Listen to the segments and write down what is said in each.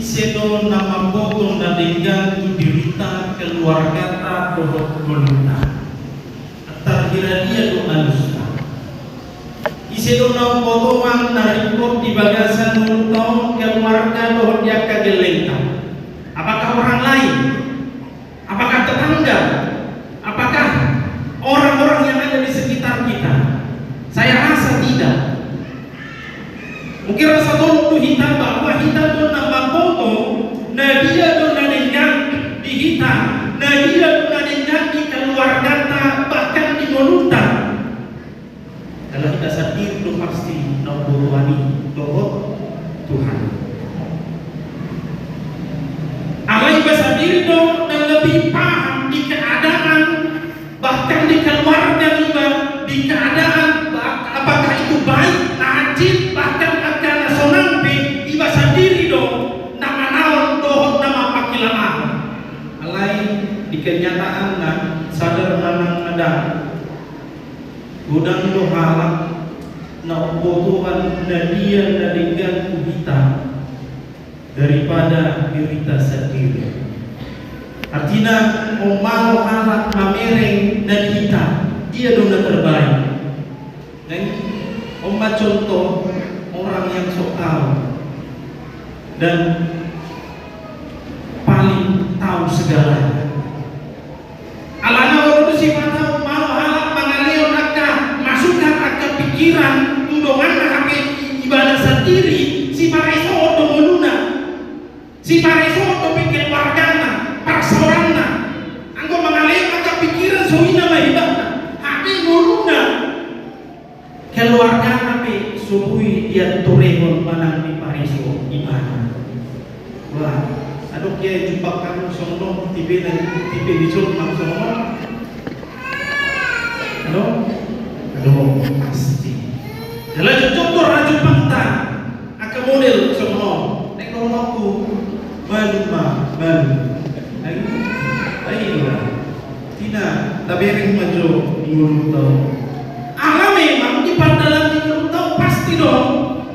isedo nama potong na dengan dirita keluarga ta dohot golita terkira dia do alusna isedo nama potongan na report di bagasan tahun keluarga dohot dia kagelenta. Apakah orang lain? Apakah tetangga? Apakah orang-orang yang ada di sekitar kita? Saya rasa tidak. Mungkin rasa tolong hitam bahwa hitam itu nama foto, nah dia itu nanengkan di hitam, nah dia itu nanengkan di keluarga, bahkan di Monuta. Kalau kita sadar itu pasti naburuani dohot Tuhan. Alai bahasa diri dong dan lebih paham di keadaan, bahkan di keluarga juga di keadaan apakah itu baik, najib, bahkan akan sonampe di bahasa diri dong nama naon dohot nama pakilan aku. Alai di kenyataan nah sadar manang ada gudang dohalak na obotuhan na dia na dengan kuhita daripada dirita sendiri. Artinya mau halak mamereng dan kita dia dona terbaik. Dan omba contoh orang yang sok tahu dan paling tahu segalanya. Alana waktu sifat tahu mau halak mangaleon akka masukkan akka pikiran tudongan nak ibadah sendiri si pareso odomuluna si pareso odo pikir wargana parsorana anggo mangaleon akka pikiran soina mahibana hati muluna keluarga nabi subuhi dia turehon manang di pareso ibadah. Wah aduh kia jumpakan sono tipe dicul mak sono aduh pasti jalan contoh raju pangta aka model sono nek noloku balu ayolah tidak tabering maju minggu tahu Allah memang di dalam minggu tahu pasti dong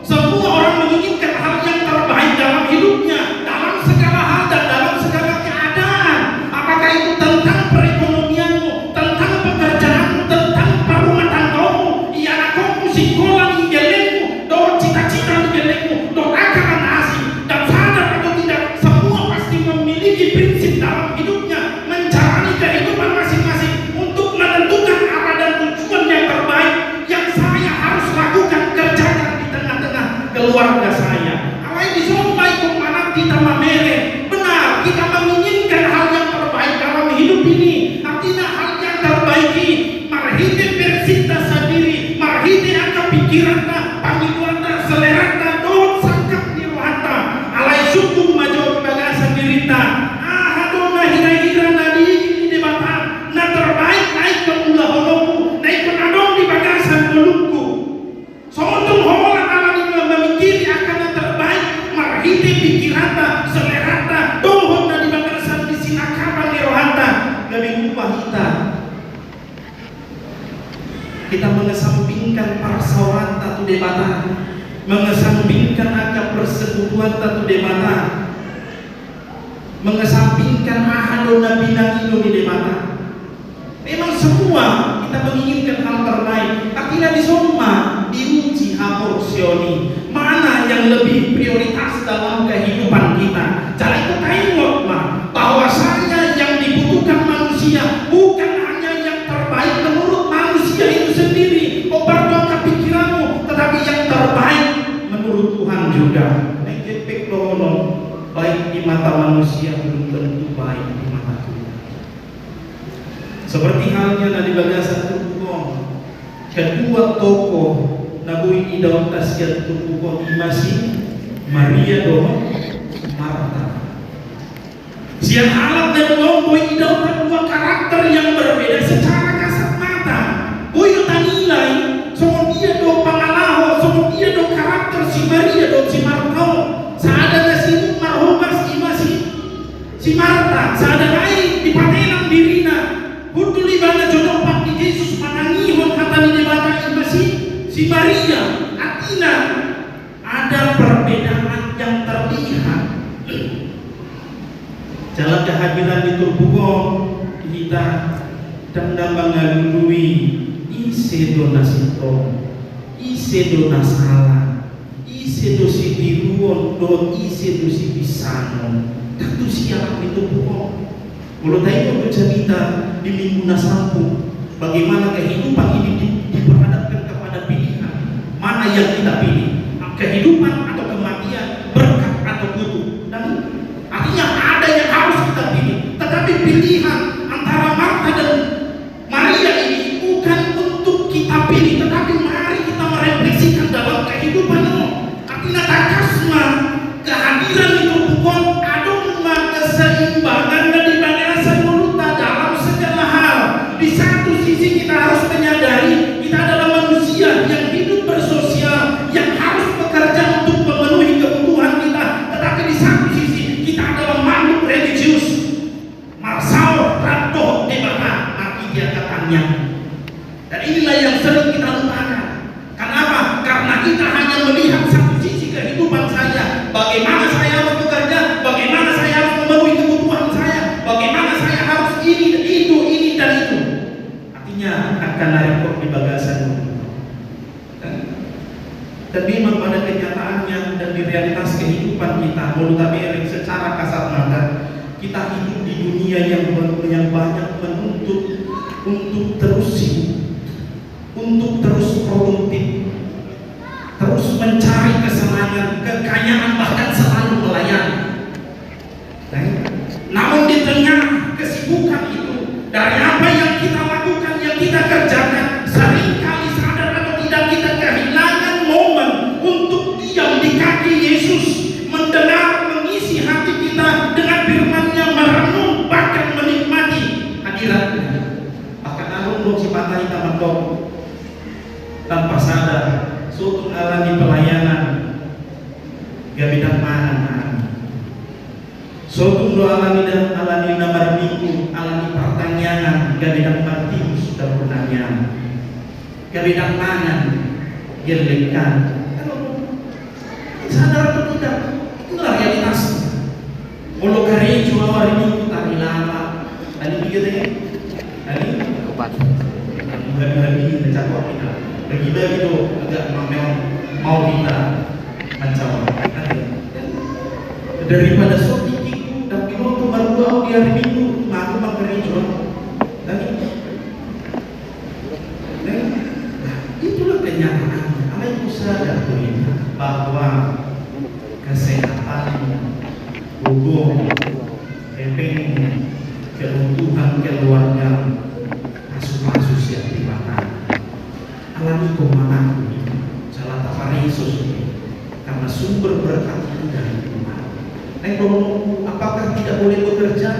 semua orang menginginkan hal yang terbaik dalam hidupnya dalam segala hal dan dalam segala keadaan. Apakah itu tentang perekonomianmu, tentang pekerjaanmu, tentang perumah tanggamu, anakmu, sekolah ngelengmu, do cita-cita ngelengmu, do akalan asing dan sadar atau tidak, semua pasti memiliki prinsip dalam hidupnya menjalani kehidupan masing-masing untuk menentukan arah dan tujuan yang terbaik yang saya harus lakukan kerjakan di tengah-tengah keluarga saya. Awai disomai kemana kita mamere. Benar, kita menginginkan hal yang terbaik dalam hidup ini. Artinya hal yang terbaik ini marhide persita sendiri, marhide angka pikiranna, panggilanna, selerana, don sangkap nirohanta. Alai suku majo bagasa dirita. Adona hira-hira nadi ini debatan. Na terbaik naik ke ulah holoku, naik ke adon di bagasan mulutku. Sontong hola alani memikiri akan yang terbaik, marhide pikiranna, selerana, dohon na di bagasan di sinakaman nirohanta. Gabing upah kita mengesampingkan parsauran tatu debatan, mengesampingkan akad persekutuan tatu debatan, mengesampingkan ahadon nabi nangino di debatan. Memang semua kita menginginkan hal terbaik, tapi di semua diuji aporsioni mana yang lebih prioritas dalam kehidupan kita. Jadi kita tengok bahwasanya yang dibutuhkan manusia bukan hanya yang terbaik menurut manusia itu sendiri, berdoa pikiranmu, tetapi yang terbaik menurut Tuhan juga. Nekepek dono baik di mata manusia belum tentu baik di mata Tuhan. Seperti halnya dari bagasan Tuhan, kedua tokoh Nabi Idaun Tasya Tuhan masih Maria doa Marta. Siang alat dan Boy Idaun kedua karakter yang berbeda secara kasat mata. Boy tak nilai, semua dia do pangalaho, semua dia do karakter si Maria do si Marta. Saada si marhumas si Marta, saada lain di patenang dirina. Hutu libana jodoh pak di Yesus manangihon kata di debata si Maria. Artinya ada perbedaan yang terlihat Jalan kehadiran di tubuh kita dan mengalui ise dona sito, ise dona salah, ise dosi diruon do ise dosi bisano. Tentu siapa itu tubuh. Kalau tadi itu cerita di minggu nasampu, bagaimana kehidupan ini diperhadapkan kepada pilihan mana yang kita pilih, kehidupan atau kematian, berkat atau kutuk. Dan artinya ada yang harus kita pilih, tetapi pilihan antara Marta dan Maria ini bukan untuk kita pilih, tetapi mari kita merefleksikan dalam kehidupan ini. Artinya takasma kehadiran itu bukan adoma keseimbangan dan dibandingkan seluruhnya dalam segala hal. Di satu sisi kita harus menyadari kita adalah manusia yang hidup bersosial, yang harus bekerja untuk memenuhi kebutuhan kita. Tetapi di satu sisi kita adalah makhluk religius. Marsal rado di mana arti dia katanya. Dan inilah yang sering kita lupakan. Kenapa? Karena kita hanya melihat satu sisi kehidupan saya. Bagaimana saya harus bekerja, bagaimana saya harus memenuhi kebutuhan saya, bagaimana saya harus ini dan itu. Artinya akan narik di bagasan. Dan memang pada kenyataannya dan di realitas kehidupan kita, menurut secara kasar mata, kita hidup di dunia yang banyak menuntut untuk terus hidup, untuk terus produktif, terus mencari kesenangan, kekayaan, bahkan selalu melayani. Namun di tengah kesibukan itu, dari apa yang kita lakukan, yang kita kerjakan, seringkali sadar atau tidak kita kehilangan momen untuk diam di kaki Yesus, mendengar, mengisi hati kita dengan firman-Nya, merenung, bahkan menikmati hadirat-Nya. Bahkan alun si patah kita mentok tanpa sadar, suatu alami pelayanan gak bidang mana. Suatu alami dan alami nomor minggu, alami pertanyaan gak bidang Martinus dan pertanyaan gak bidang mana gelekan. Sadar atau tidak, itulah realitasnya. Kalau gereja hari minggu tadi lama, tadi begitu ya, tadi lagi mencakup kita, bagi-bagi itu agak mau kita mencakup. Daripada sotikiku dan piloto baru di hari minggu, malu gereja. Tadi, itulah kenyataannya. Apa itu sadar bahwa kesehatan, hukum, kebutuhan keluarga, kasus-kasus yang dimana alami kemana salah tafar Yesus karena sumber berkat itu dari Tuhan. Apakah tidak boleh bekerja?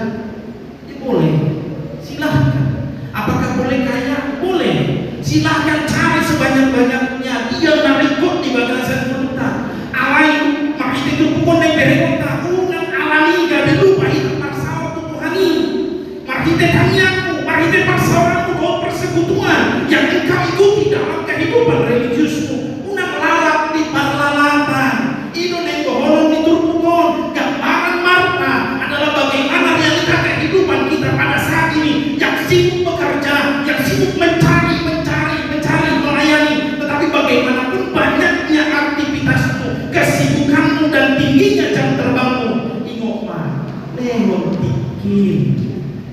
Ya boleh, silahkan. Apakah boleh kaya? Boleh, silahkan cari sebanyak-banyaknya. Dia narikot di bagasan kita. Alai makita itu bukan yang berikutnya. Unang alami gak dilupa itu parsawat Tuhan ini. Makita kanyaku, makita parsawatmu kau persekutuan yang engkau ikuti dalam kehidupan religiusmu. Unang lalap di parlalatan. Itu nenggoholong di turbukon. Gambaran Marta adalah bagaimana realita kehidupan kita pada saat ini, yang sibuk bekerja, yang sibuk mencari, melayani. Tetapi bagaimanapun banyaknya aktivitasmu, kesibukanmu dan tingginya jam terbangmu, ingokma lewat tikin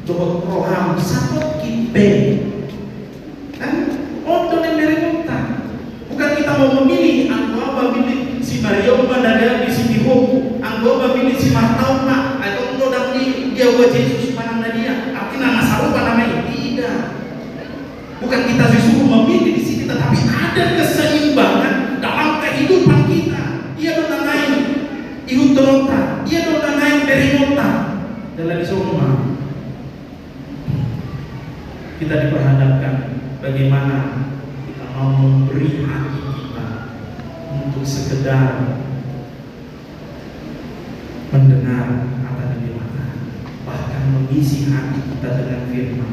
dohot roham sakot kipe kan untuk yang dari kita. Bukan kita mau memilih anggo memilih si Mario mendadak di sini hoku, anggo memilih si Martauma atau untuk dan di dia buat Yesus mana dia artinya masalah namanya tidak. Bukan kita disuruh memilih di sini, tetapi ada keseimbangan dalam kehidupan kita. Ia doa naik ihut terota, ia doa naik dari nota dalam semua. Kita diperhadapkan bagaimana kita mau memberi hati kita untuk sekedar mendengar apa yang dimana, bahkan mengisi hati kita dengan firman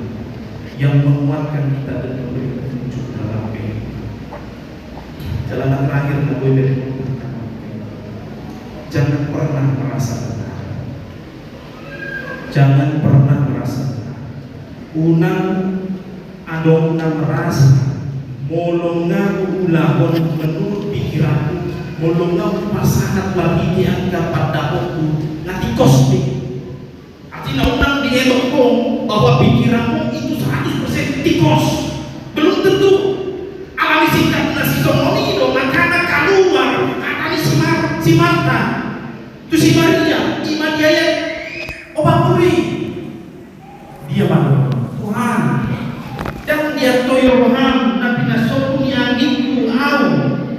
yang menguatkan kita dan memberi petunjuk dalam kehidupan. Jalan terakhir Nabi berkata, jangan pernah merasa benar. Jangan pernah merasa unang adong na merasa molong ulahon menurut pikiranku, molong pasangat labiti ang kapadaku natikos di. Artinya unang diedok ko bahwa pikiranmu itu 100% tikos. Belum tentu alami sikap na si Somoni do makana keluar atau si Marta itu si Maria iman dia obat puri dia malu Tuhan jangan dia toyo ham nabi nasopuni anginku au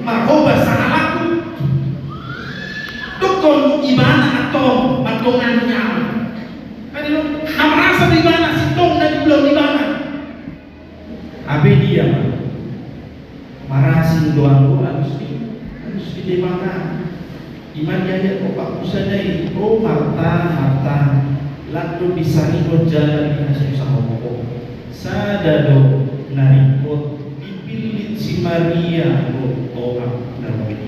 marhoba salahku tukon ibana atau matongan nyawa kan itu na merasa di mana si tong na belum di mana abe dia marasing doangku harus dimakan iman dia opak kusadai oh Marta lalu disarino jalan di hasil sahobo sadado narikot dipilit si Maria lo orang nabi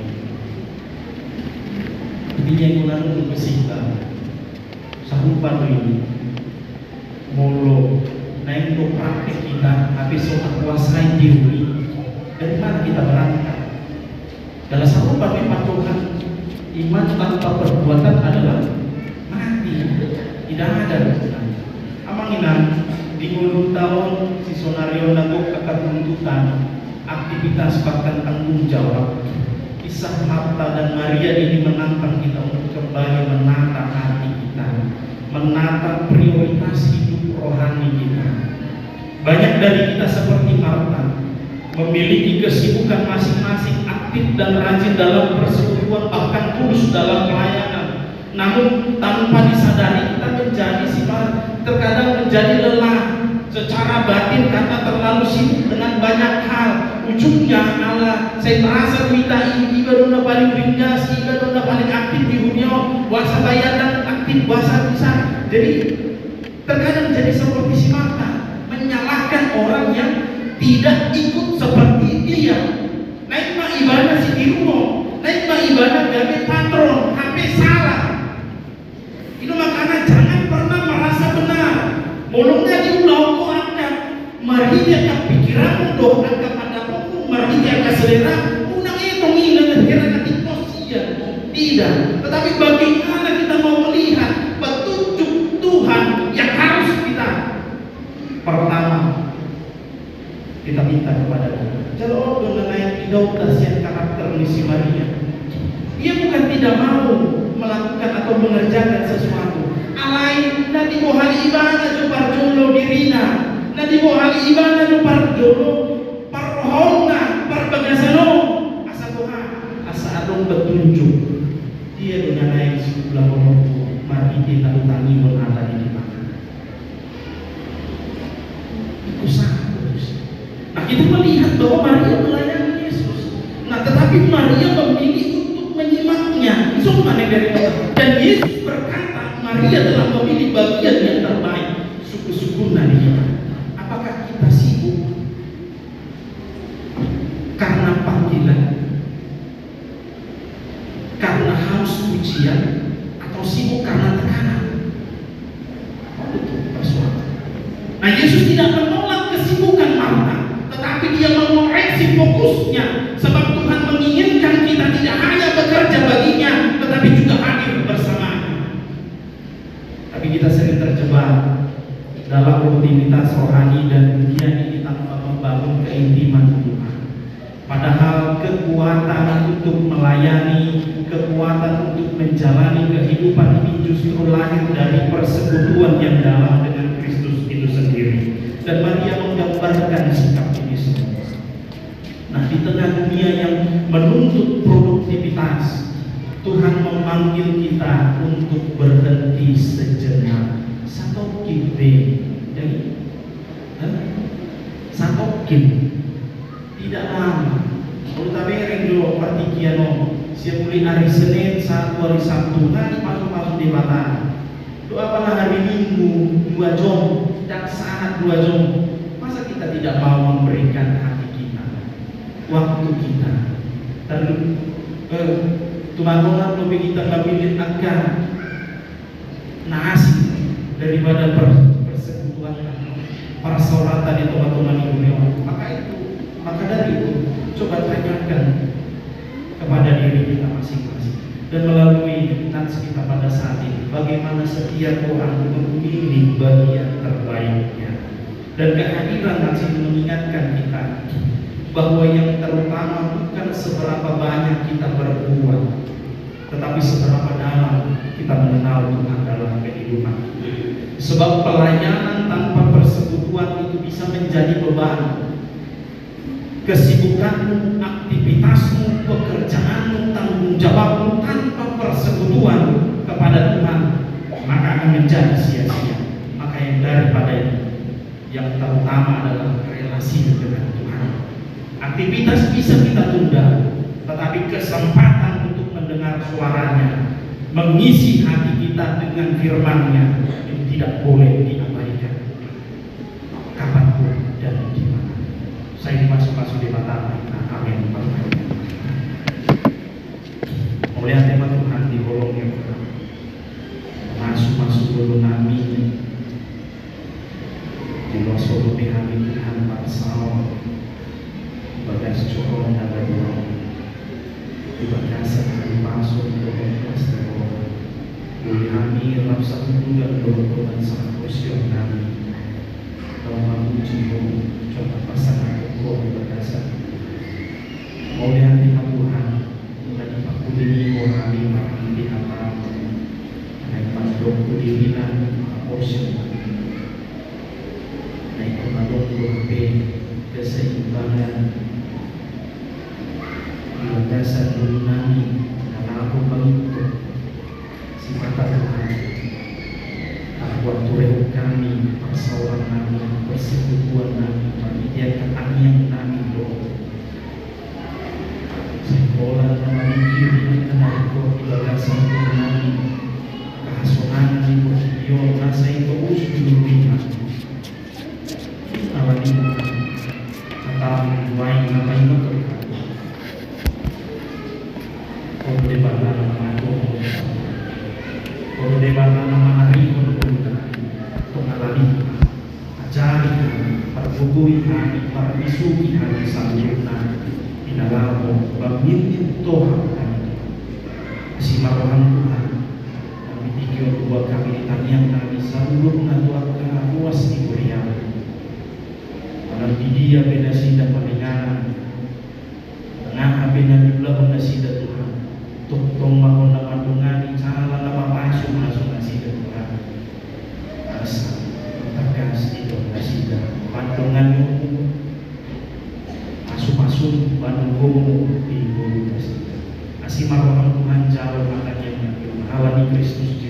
ini yang kunang bersihta sahupan ini molo naik untuk praktik kita habis soal kuasai diri dari mana kita berangkat dalam sahupan memang Tuhan iman tanpa perbuatan adalah mati, tidak ada. Amanginan di ngulung tahun si sonario nagok ketuntutan aktivitas bahkan tanggung jawab. Kisah Marta dan Maria ini menantang kita untuk kembali menata hati kita, menata prioritas hidup rohani kita. Banyak dari kita seperti Marta memiliki kesibukan masing-masing, aktif dan rajin dalam persekutuan, bahkan tulus dalam pelayanan. Namun tanpa disadari kita menjadi terkadang menjadi lelah secara batin karena terlalu sibuk dengan banyak hal. Ujungnya Allah, saya merasa kita ini baru paling ringkas, baru paling aktif di dunia, puasa bayaran aktif, puasa besar. Jadi terkadang menjadi seperti si Marta, menyalahkan orang yang tidak ikut seperti dia. Naik mah ibadah si Irumo, naik mah ibadah gawe patron, HP salah. Itu makanya jangan pernah merasa benar. Mulungnya diulang kok angkat, mari dia ke pikiranmu doa kepada aku, mari dia ke selera, unang itu ngilang kira ketikosian. Tidak, tetapi bagaimana kita mau melihat petunjuk Tuhan yang harus kita pertama kita minta kepada Tuhan. Kalau orang naik hidup dasian karakter si Maria, dia bukan tidak mau melakukan atau mengerjakan sesuatu. Alai nanti mau hari ibadah cuma jolo dirina, nanti mau hari ibadah cuma jolo parohona parbagasano. Asa Tuhan, asa adong petunjuk. Dia dengan naik sebelah orang mari kita utangi menata di mana. Itu sah. Nah kita melihat bahwa Maria melayani Yesus. Nah tetapi Maria memilih untuk menyimaknya. Itu mana dari Allah. Dan Yesus berkata Maria telah memilih bagian yang terbaik. Suku-suku dia. Apakah kita sibuk karena panggilan, karena haus pujian, atau sibuk karena tekanan? Oh betul persoalan. Nah Yesus tidak menolak kesibukan Marta, tetapi dia mengoreksi fokusnya, sebab Tuhan menginginkan kita tidak hanya bekerja baginya, tetapi juga hadir bersamanya. Tapi kita sering terjebak dalam rutinitas rohani dan dunia ini tanpa membangun keintiman Tuhan. Padahal kekuatan untuk melayani, kekuatan untuk menjalani kehidupan ini justru lahir dari persekutuan yang dalam dengan Kristus itu sendiri. Dan Maria menggambarkan sikap ini semua. Nah di tengah dunia yang menuntut produktivitas, Tuhan memanggil kita untuk berhenti sejenak. Satu kipe, jadi satu kip, tidak lama. Kalau tapi rindu partikiano, siap mulai hari Senin, satu hari Sabtu, nanti masuk di mata. Doa pada hari Minggu 2 jam, dan saat 2 jam. Masa kita tidak mau memberikan hati kita, waktu kita? Tumangonan lebih kita ngambilin akan nasi daripada persekutuan para saudara di teman-teman ibu maka dari itu coba tanyakan kepada diri kita masing-masing dan melalui nats kita pada saat ini, bagaimana setiap orang memilih bagian terbaiknya. Dan kehadiran nats ini mengingatkan kita bahwa yang terutama bukan seberapa banyak kita berbuat, tetapi seberapa dalam kita mengenal Tuhan dalam kehidupan. Sebab pelayanan tanpa persekutuan itu bisa menjadi beban. Kesibukanmu, aktivitasmu, pekerjaanmu, tanggung jawabmu tanpa persekutuan kepada Tuhan, maka akan menjadi sia-sia. Maka yang daripada ini, yang terutama adalah relasi dengan Tuhan. Aktivitas bisa kita tunda, tetapi kesempatan untuk mendengar suaranya, mengisi hati kita dengan firman-Nya, itu tidak boleh diabaikan. Kapanpun dan di mana. Saya dimasuk-masuk di mata. Amin. Oleh tema Tuhan di holongnya masuk-masuk dulu nami di loso kami Tuhan pasal bagas corong dan berdoa di bagasan kami masuk ke kelas teror boleh kami lapsa dan berdoa sangat khusyuk kami dalam uji coba pasangan kau di bagasan oleh hati Tuhan menjadi pakudini orang kami di atas naik pasdok kudirinan abortion naik pengadong berpe keseimbangan di bagasan nami dan aku mengutuk sifat Tuhan buat turun kami persaudaraan kami persekutuan kami panitia ketanian kami doa sekolah kami kiri dan aku di bagasan kami kehasunan ibu yo nasa itu usul lima awal ibu atau wain apa itu kalau debat nama aku kalau debat nama hari pengalami ajari perbubui kami perbisuki kami sanjurna di dalam pemimpin Tuhan kami si marohan Tuhan kami dikir dua kami tanian kami sanjurna Tuhan kehapuas di Korea dalam dia beda sida palinganan tengah beda di belakang sida Tuhan tong mahon nama dungani salah nama masuk sida Tuhan asa tegas itu sida pandungan masuk Bandung di Bulu Asih marohan Tuhan jauh matanya yang awal di Kristus